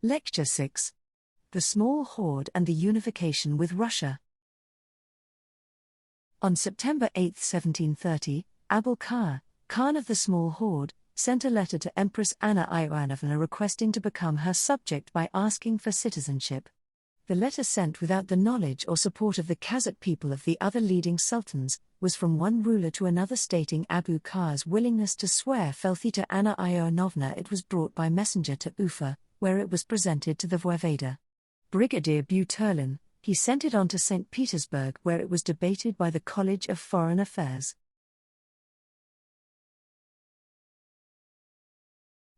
Lecture 6. The Small Horde and the Unification with Russia. On September 8, 1730, Abul Khayr, Khan of the Small Horde, sent a letter to Empress Anna Ioannovna requesting to become her subject by asking for citizenship. The letter, sent without the knowledge or support of the Kazakh people of the other leading sultans, was from one ruler to another stating Abul Khayr's willingness to swear fealty to Anna Ioannovna. It was brought by messenger to Ufa, where it was presented to the voivode. Brigadier Buchholz. He sent it on to St. Petersburg, where it was debated by the College of Foreign Affairs.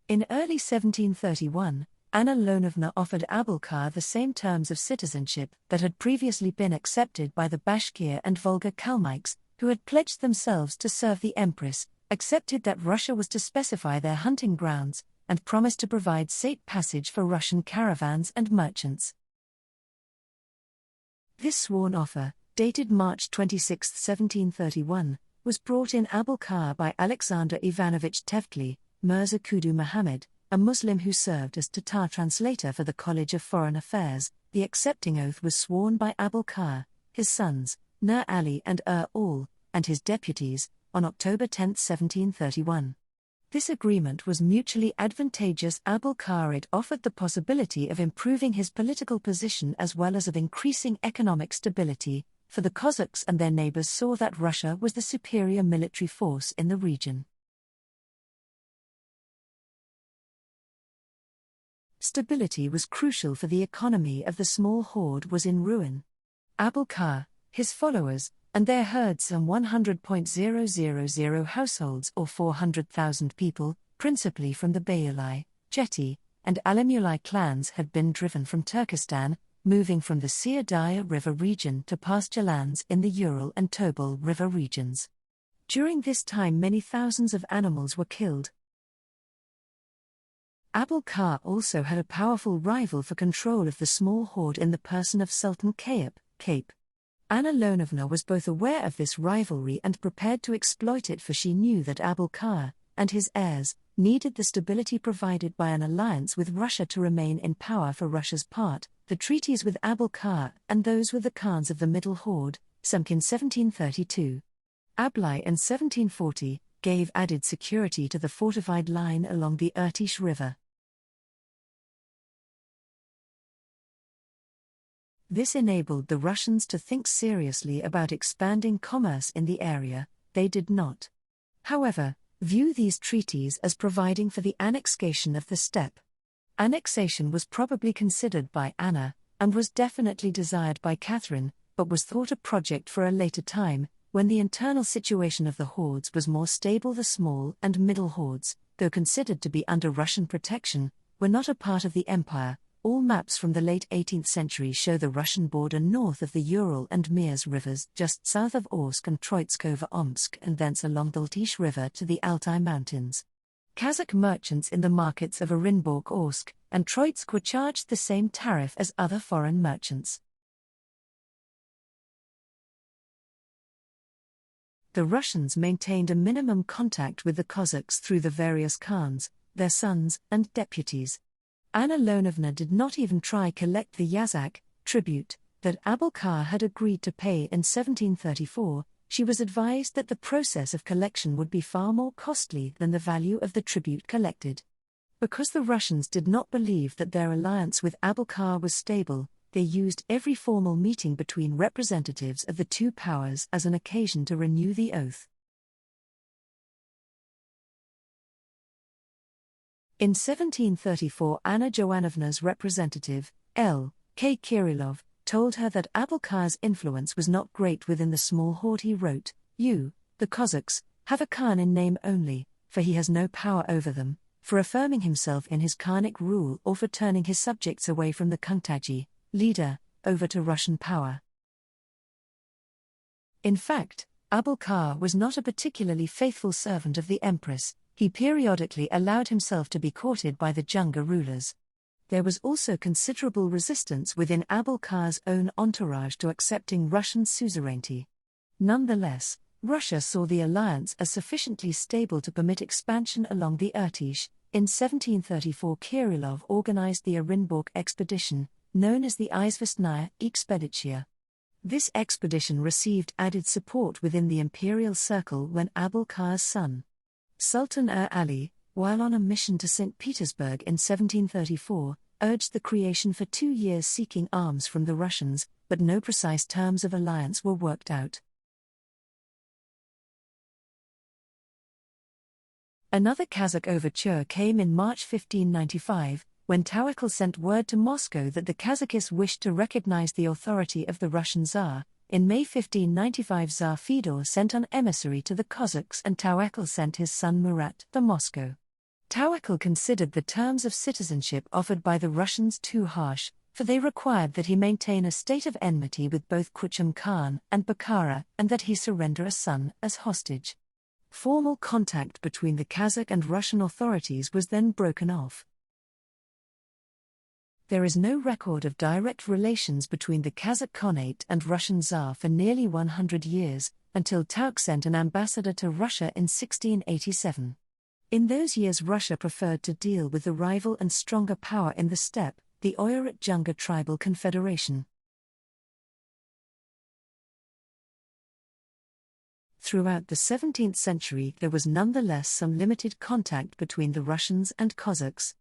In early 1731, Anna Ioannovna offered Abul Khayr the same terms of citizenship that had previously been accepted by the Bashkir and Volga Kalmyks, who had pledged themselves to serve the Empress, accepted that Russia was to specify their hunting grounds, and promised to provide safe passage for Russian caravans and merchants. This sworn offer, dated March 26, 1731, was brought in Abul Khayr by Alexander Ivanovich Tevkli, Mirza Kudu Muhammad, a Muslim who served as Tatar translator for the College of Foreign Affairs. The accepting oath was sworn by Abul Khayr, his sons, Nur Ali and Ul, and his deputies, on October 10, 1731. This agreement was mutually advantageous. Abul Khayr offered the possibility of improving his political position as well as of increasing economic stability, for the Cossacks and their neighbors saw that Russia was the superior military force in the region. Stability was crucial for the economy of the Small Horde was in ruin. Abul Khayr, his followers, and their herds, some 100,000 households or 400,000 people, principally from the Bayuli, Cheti, and Alamuli clans, had been driven from Turkestan, moving from the Sirdaya River region to pasture lands in the Ural and Tobol River regions. During this time many thousands of animals were killed. Abul Khayr also had a powerful rival for control of the Small Horde in the person of Sultan Cape. Anna Ioannovna was both aware of this rivalry and prepared to exploit it, for she knew that Abul Khayr, and his heirs, needed the stability provided by an alliance with Russia to remain in power. For Russia's part, the treaties with Abul Khayr and those with the Khans of the Middle Horde, Sumkin 1732, Ablai in 1740, gave added security to the fortified line along the Urtis River. This enabled the Russians to think seriously about expanding commerce in the area. They did not, however, view these treaties as providing for the annexation of the steppe. Annexation was probably considered by Anna, and was definitely desired by Catherine, but was thought a project for a later time, when the internal situation of the hordes was more stable. The small and middle hordes, though considered to be under Russian protection, were not a part of the empire. All maps from the late 18th century show the Russian border north of the Ural and Mirs rivers, just south of Orsk and Troitskovo-Omsk, and thence along the Ltish River to the Altai Mountains. Kazakh merchants in the markets of Orenborg Orsk and Troitsk were charged the same tariff as other foreign merchants. The Russians maintained a minimum contact with the Cossacks through the various Khans, their sons, and deputies. Anna Ioannovna did not even try collect the yazak, tribute, that Abul Khayr had agreed to pay in 1734. She was advised that the process of collection would be far more costly than the value of the tribute collected. Because the Russians did not believe that their alliance with Abul Khayr was stable, they used every formal meeting between representatives of the two powers as an occasion to renew the oath. In 1734, Anna Ioannovna's representative, L.K. Kirillov, told her that Abul Khayr's influence was not great within the Small Horde. He wrote, "You, the Cossacks, have a Khan in name only, for he has no power over them, for affirming himself in his Khanic rule or for turning his subjects away from the Khanate, leader, over to Russian power." In fact, Abul Khayr was not a particularly faithful servant of the Empress. He periodically allowed himself to be courted by the Junga rulers. There was also considerable resistance within Abul Khayr's own entourage to accepting Russian suzerainty. Nonetheless, Russia saw the alliance as sufficiently stable to permit expansion along the Urtis, In 1734 Kirillov organized the Orenborg Expedition, known as the Izvestnaya Expedition. This expedition received added support within the imperial circle when Abul Khayr's son, Sultan Ali, while on a mission to St. Petersburg in 1734, urged the creation for 2 years seeking arms from the Russians, but no precise terms of alliance were worked out. Another Kazakh overture came in March 1595, when Tawakal sent word to Moscow that the Kazakhs wished to recognize the authority of the Russian Tsar. In May 1595 Tsar Fedor sent an emissary to the Cossacks and Tawakal sent his son Murat to Moscow. Tawakal considered the terms of citizenship offered by the Russians too harsh, for they required that he maintain a state of enmity with both Kuchum Khan and Bukhara and that he surrender a son as hostage. Formal contact between the Kazakh and Russian authorities was then broken off. There is no record of direct relations between the Kazakh Khanate and Russian Tsar for nearly 100 years, until Tauk sent an ambassador to Russia in 1687. In those years Russia preferred to deal with the rival and stronger power in the steppe, the Oirat-Junga tribal confederation. Throughout the 17th century there was nonetheless some limited contact between the Russians and Cossacks.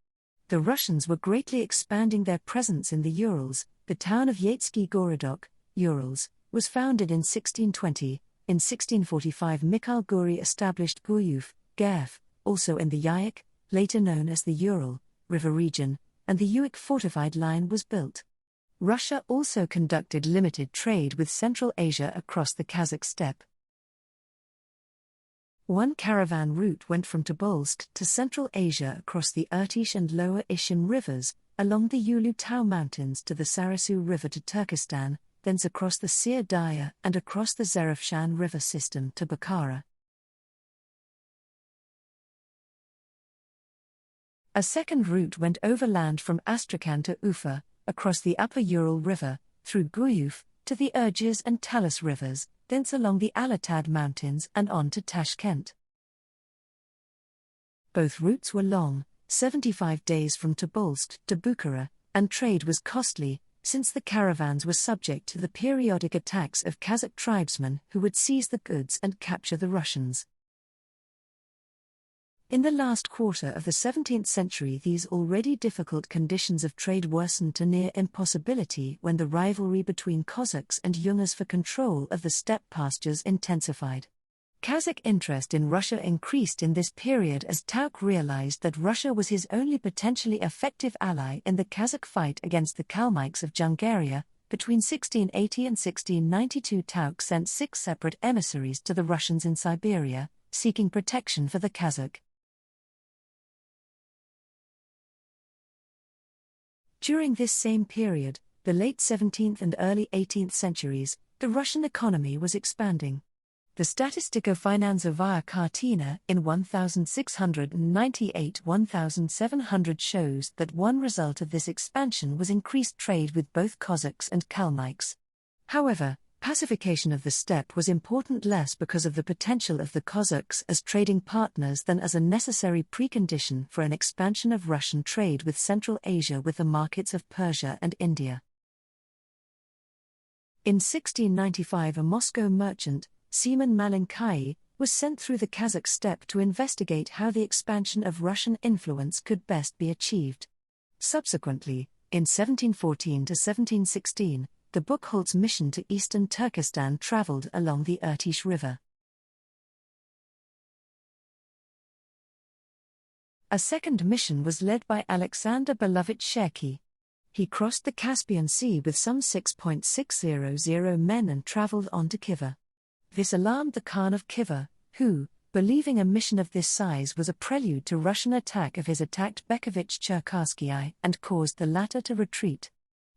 The Russians were greatly expanding their presence in the Urals. The town of Yaitsky Gorodok, Urals, was founded in 1620. In 1645 Mikhail Guri established Guyuf, Gerf, also in the Yaik, later known as the Ural, river region, and the Uik fortified line was built. Russia also conducted limited trade with Central Asia across the Kazakh steppe. One caravan route went from Tobolsk to Central Asia across the Urtis and Lower Ishim rivers, along the Ulu-Tau Mountains to the Sarasu River to Turkestan, thence across the Sir Darya and across the Zarafshan River system to Bukhara. A second route went overland from Astrakhan to Ufa, across the Upper Ural River, through Guyuf, to the Urgiz and Talus rivers, thence along the Alatad Mountains and on to Tashkent. Both routes were long, 75 days from Tobolsk to Bukhara, and trade was costly, since the caravans were subject to the periodic attacks of Kazakh tribesmen who would seize the goods and capture the Russians. In the last quarter of the 17th century these already difficult conditions of trade worsened to near impossibility when the rivalry between Cossacks and Yungas for control of the steppe pastures intensified. Kazakh interest in Russia increased in this period as Tauk realized that Russia was his only potentially effective ally in the Kazakh fight against the Kalmyks of Jungaria. Between 1680 and 1692 Tauk sent 6 separate emissaries to the Russians in Siberia, seeking protection for the Kazakh. During this same period, the late 17th and early 18th centuries, the Russian economy was expanding. The Statistiko Finansovaya Kartina in 1698-1700 shows that one result of this expansion was increased trade with both Cossacks and Kalmyks. However, pacification of the steppe was important less because of the potential of the Cossacks as trading partners than as a necessary precondition for an expansion of Russian trade with Central Asia with the markets of Persia and India. In 1695 a Moscow merchant, Seaman Malinkai, was sent through the Kazakh steppe to investigate how the expansion of Russian influence could best be achieved. Subsequently, in 1714 to 1716, the Buchholz mission to eastern Turkestan traveled along the Urtis River. A second mission was led by Alexander Belovit Sherki. He crossed the Caspian Sea with some 6,600 men and traveled on to Khiva. This alarmed the Khan of Khiva, who, believing a mission of this size was a prelude to Russian attack of his attacked Bekovich Cherkassky and caused the latter to retreat.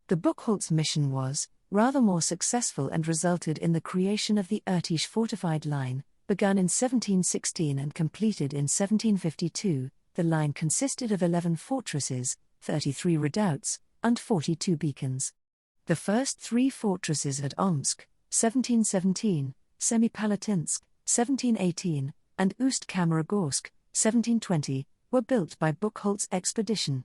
The Buchholz mission was, rather more successful and resulted in the creation of the Urtis fortified line, begun in 1716 and completed in 1752. The line consisted of 11 fortresses, 33 redoubts, and 42 beacons. The first 3 fortresses at Omsk, 1717, Semipalatinsk, 1718, and Ust-Kamaragorsk, 1720, were built by Buchholz Expedition.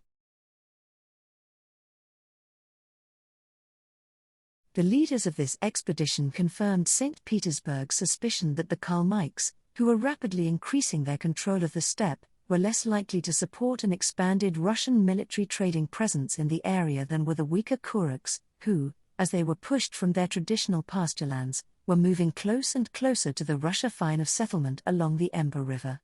The leaders of this expedition confirmed St. Petersburg's suspicion that the Kalmyks, who were rapidly increasing their control of the steppe, were less likely to support an expanded Russian military trading presence in the area than were the weaker Kuruks, who, as they were pushed from their traditional pasturelands, were moving close and closer to the Russia fine of settlement along the Emba River.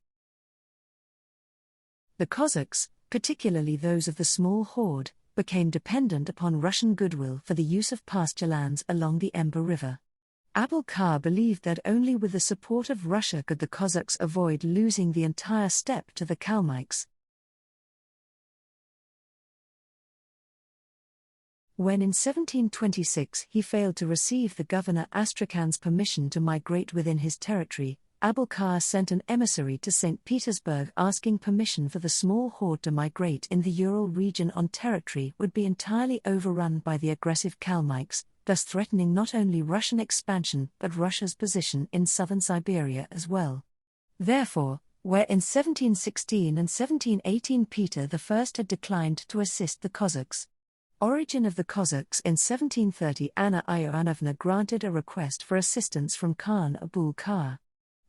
The Cossacks, particularly those of the Small Horde, became dependent upon Russian goodwill for the use of pasturelands along the Emba River. Abul Khayr believed that only with the support of Russia could the Cossacks avoid losing the entire steppe to the Kalmyks. When in 1726 he failed to receive the governor Astrakhan's permission to migrate within his territory, Abul Khayr sent an emissary to St. Petersburg asking permission for the Small Horde to migrate in the Ural region on territory would be entirely overrun by the aggressive Kalmyks, thus threatening not only Russian expansion but Russia's position in southern Siberia as well. Therefore, where in 1716 and 1718 Peter I had declined to assist the Cossacks. Origin of the Cossacks in 1730 Anna Ioannovna granted a request for assistance from Khan Abul Khayr.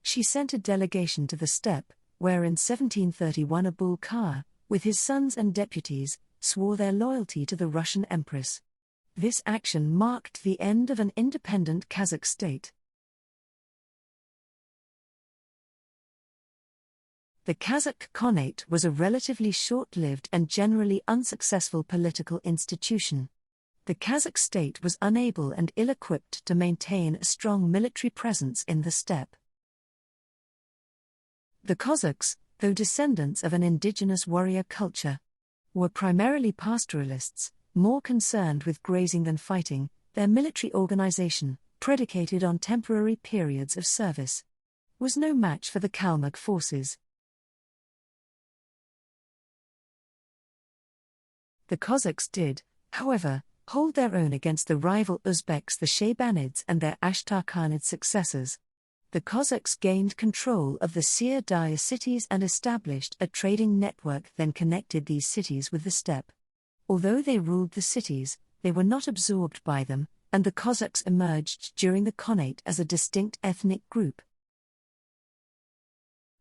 She sent a delegation to the steppe, where in 1731 Abul Khayr, with his sons and deputies, swore their loyalty to the Russian Empress. This action marked the end of an independent Kazakh state. The Kazakh Khanate was a relatively short-lived and generally unsuccessful political institution. The Kazakh state was unable and ill-equipped to maintain a strong military presence in the steppe. The Cossacks, though descendants of an indigenous warrior culture, were primarily pastoralists, more concerned with grazing than fighting. Their military organization, predicated on temporary periods of service, was no match for the Kalmyk forces. The Cossacks did, however, hold their own against the rival Uzbeks the Shaybanids and their Ashtarkhanid successors. The Cossacks gained control of the Seer Daya cities and established a trading network then connected these cities with the steppe. Although they ruled the cities, they were not absorbed by them, and the Cossacks emerged during the Khanate as a distinct ethnic group.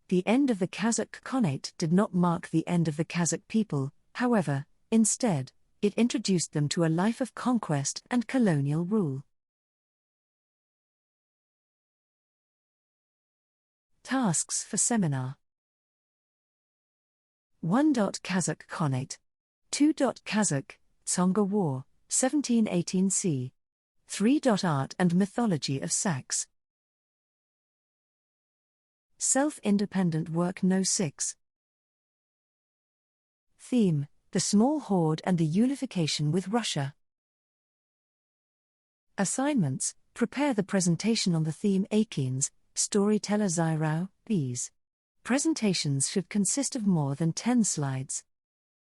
The end of the Kazakh Khanate did not mark the end of the Kazakh people, however, instead, it introduced them to a life of conquest and colonial rule. Tasks for seminar. 1. Kazakh Khanate. 2. Kazakh, Tsonga War, 1718 c. 3. Art and mythology of Saxe. Self-independent work No. 6. Theme: the Small Horde and the Unification with Russia. Assignments: prepare the presentation on the theme Aekeans, storyteller Zyrau, Bees. Presentations should consist of more than 10 slides.